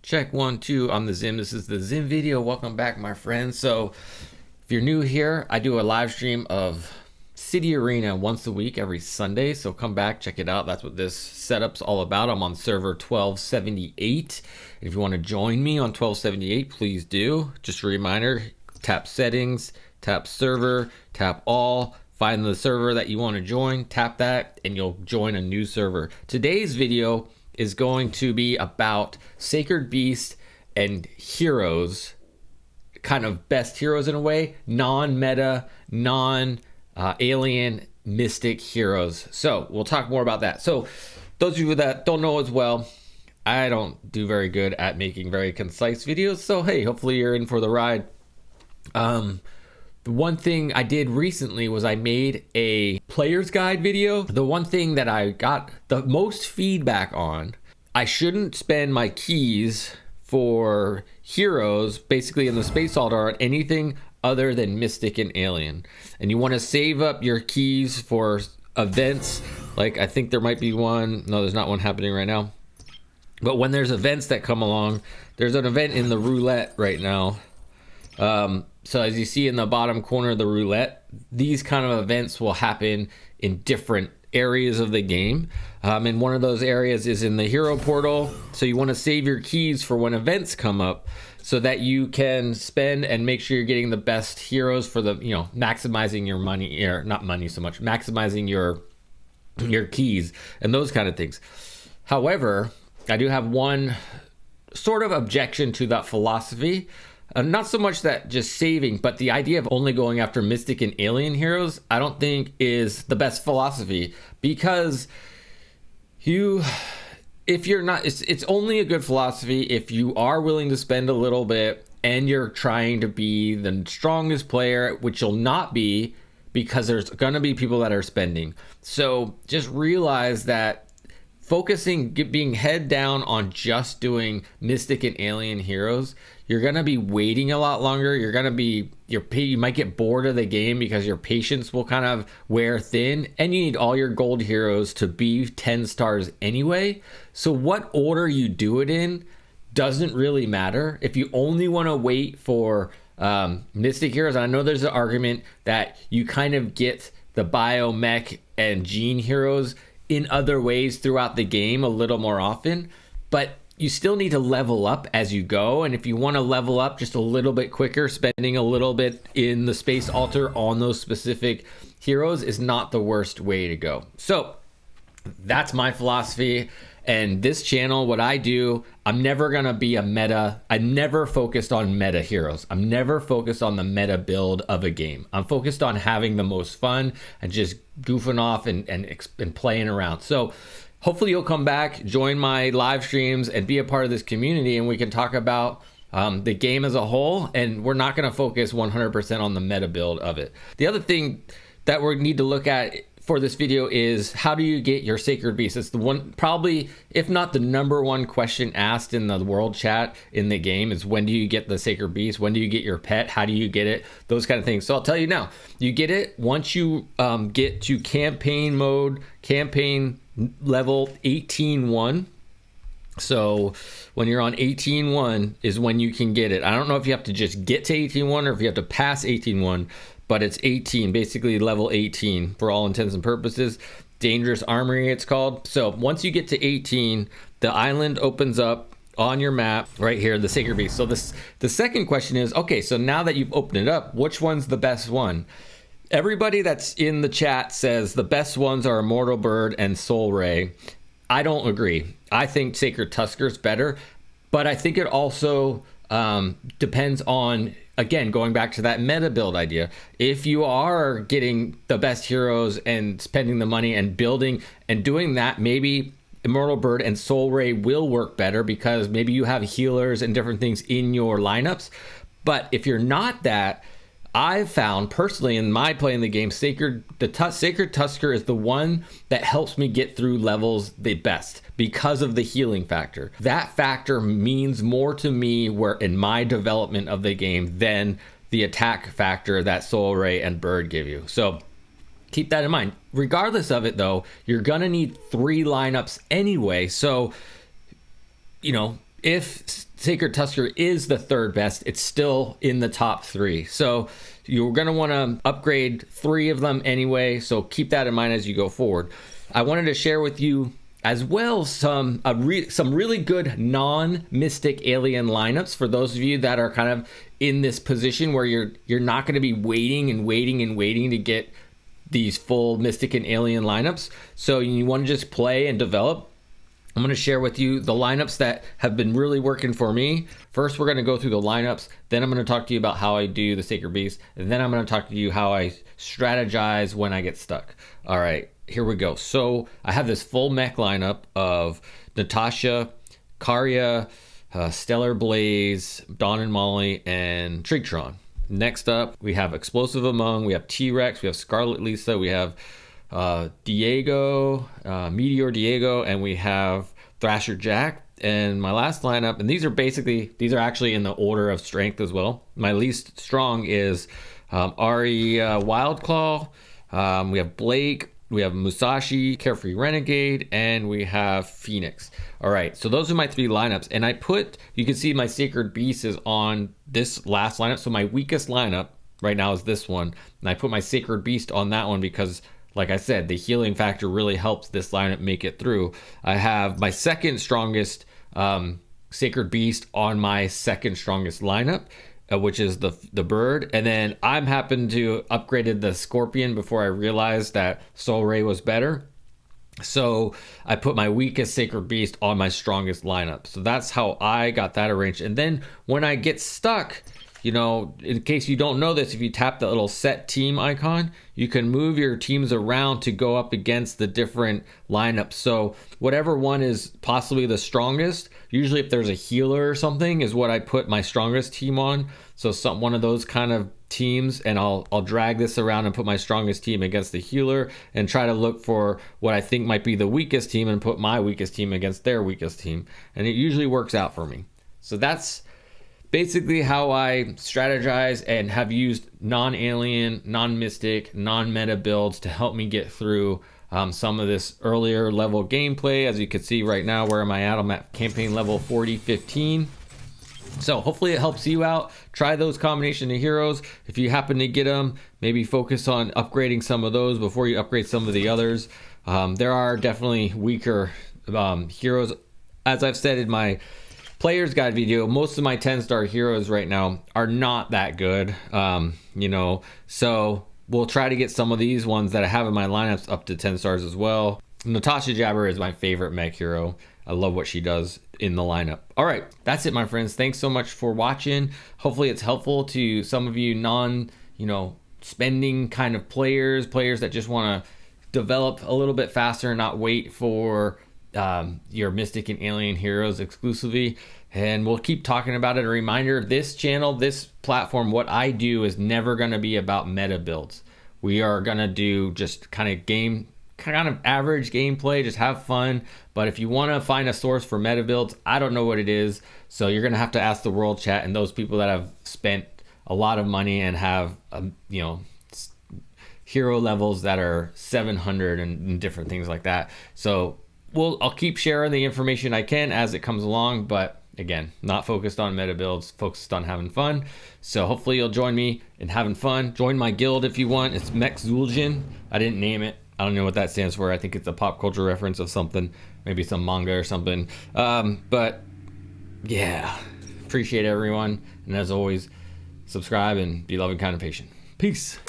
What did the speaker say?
Check 1, 2 on the Zim. This is the Zim video. Welcome back, my friends. So if you're new here, I do a live stream of City Arena once a week every Sunday. So come back, check it out. That's what this setup's all about. I'm on server 1278. If you want to join me on 1278, please do. Just a reminder, tap settings, tap server, tap all. Find the server that you want to join, tap that, and you'll join a new server. Today's video is going to be about Sacred Beast and heroes, kind of best heroes in a way, non-meta, non-alien, mystic heroes. So we'll talk more about that. So those of you that don't know as well, I don't do very good at making very concise videos. So hey, hopefully you're in for the ride. The one thing I did recently was I made a player's guide video. The one thing that I got the most feedback on, I shouldn't spend my keys for heroes basically in the Space Altar on anything other than Mystic and Alien. And you want to save up your keys for events. Like I think there might be one. No, there's not one happening right now. But when there's events that come along, there's an event in the roulette right now. So as you see in the bottom corner of the roulette, these kind of events will happen in different areas of the game. And one of those areas is in the hero portal. So you want to save your keys for when events come up so that you can spend and make sure you're getting the best heroes for the, maximizing your money, or not money so much, maximizing your keys and those kind of things. However, I do have one sort of objection to that philosophy. Not so much that just saving, but the idea of only going after Mystic and Alien heroes, I don't think is the best philosophy, because if you're not, it's only a good philosophy if you are willing to spend a little bit and you're trying to be the strongest player, which you'll not be because there's going to be people that are spending. So just realize that being head down on just doing Mystic and Alien heroes, you're going to be waiting a lot longer. You might get bored of the game because your patience will kind of wear thin, and you need all your gold heroes to be 10 stars anyway. So what order you do it in doesn't really matter. If you only want to wait for Mystic heroes, I know there's an argument that you kind of get the biomech and gene heroes in other ways throughout the game a little more often, but you still need to level up as you go. And if you want to level up just a little bit quicker, spending a little bit in the Space Altar on those specific heroes is not the worst way to go. So that's my philosophy. And this channel, what I do, I'm never going to be a meta. I'm never focused on meta heroes. I'm never focused on the meta build of a game. I'm focused on having the most fun and just goofing off and playing around. So hopefully you'll come back, join my live streams, and be a part of this community, and we can talk about the game as a whole. And we're not going to focus 100% on the meta build of it. The other thing that we need to look at for this video is, how do you get your Sacred Beast? It's the one, probably, if not the number one question asked in the world chat in the game, is when do you get the Sacred Beast? When do you get your pet? How do you get it? Those kind of things. So I'll tell you now, you get it once you get to campaign mode, campaign level 18-1. So when you're on 18-1 is when you can get it. I don't know if you have to just get to 18-1 or if you have to pass 18-1, but it's 18, basically level 18 for all intents and purposes. Dangerous Armory, it's called. So once you get to 18, the island opens up on your map right here, the Sacred Beast. So the second question is, okay, so now that you've opened it up, which one's the best one? Everybody that's in the chat says the best ones are Immortal Bird and Soul Ray. I don't agree. I think Sacred Tusker's better, but I think it also depends on, again, going back to that meta build idea. If you are getting the best heroes and spending the money and building and doing that, maybe Immortal Bird and Soul Ray will work better because maybe you have healers and different things in your lineups. But if you're not that, I've found personally in my playing the game, Sacred Tusker is the one that helps me get through levels the best because of the healing factor. That factor means more to me in my development of the game than the attack factor that Soul Ray and Bird give you. So keep that in mind. Regardless of it though, you're gonna need 3 lineups anyway. So, if Sacred Tusker is the third best, it's still in the top 3. So you're going to want to upgrade 3 of them anyway. So keep that in mind as you go forward. I wanted to share with you as well some really good non-Mystic Alien lineups for those of you that are kind of in this position where you're not going to be waiting to get these full Mystic and Alien lineups. So you want to just play and develop. I'm going to share with you the lineups that have been really working for me. First, we're going to go through the lineups. Then I'm going to talk to you about how I do the Sacred Beast. And then I'm going to talk to you how I strategize when I get stuck. All right, here we go. So I have this full mech lineup of Natasha, Karya, Stellar Blaze, Dawn and Molly, and Trigtron. Next up, we have Explosive Among, we have T-Rex, we have Scarlet Lisa, we have Diego, Meteor Diego, and we have Thrasher Jack. And my last lineup, and these are actually in the order of strength as well. My least strong is Ari Wildclaw, we have Blake, we have Musashi, Carefree Renegade, and we have Phoenix. All right, so those are my 3 lineups. And you can see my Sacred Beast is on this last lineup. So my weakest lineup right now is this one. And I put my Sacred Beast on that one because, like I said, the healing factor really helps this lineup make it through. I have my second strongest Sacred Beast on my second strongest lineup, which is the bird. And then I'm happened to upgraded the Scorpion before I realized that Soul Ray was better. So I put my weakest Sacred Beast on my strongest lineup. So that's how I got that arranged. And then when I get stuck, in case you don't know this, if you tap the little set team icon, you can move your teams around to go up against the different lineups. So whatever one is possibly the strongest, usually if there's a healer or something, is what I put my strongest team on. So one of those kind of teams, and I'll drag this around and put my strongest team against the healer and try to look for what I think might be the weakest team and put my weakest team against their weakest team. And it usually works out for me. So that's basically how I strategize and have used non-alien, non-mystic, non-meta builds to help me get through some of this earlier level gameplay. As you can see right now, where am I at? I'm at campaign level 40-15. So hopefully it helps you out. Try those combination of heroes. If you happen to get them, maybe focus on upgrading some of those before you upgrade some of the others. There are definitely weaker heroes. As I've said in my player's guide video, most of my 10-star heroes right now are not that good, so we'll try to get some of these ones that I have in my lineups up to 10 stars as well. Natasha Jabber is my favorite mech hero. I love what she does in the lineup. All right, that's it, my friends. Thanks so much for watching. Hopefully it's helpful to some of you spending kind of players that just want to develop a little bit faster and not wait for your Mystic and Alien heroes exclusively. And we'll keep talking about it. A reminder, this channel, this platform, what I do is never going to be about meta builds. We are going to do just kind of average gameplay, just have fun. But if you want to find a source for meta builds, I don't know what it is. So you're going to have to ask the world chat and those people that have spent a lot of money and have hero levels that are 700 and different things like that. So I'll keep sharing the information I can as it comes along, but again, not focused on meta builds, focused on having fun. So hopefully you'll join me in having fun. Join my guild if you want. It's Mech Zul'jin. I didn't name it. I don't know what that stands for. I think it's a pop culture reference of something, maybe some manga or something. But yeah, appreciate everyone. And as always, subscribe and be loving, kind, and patient. Peace.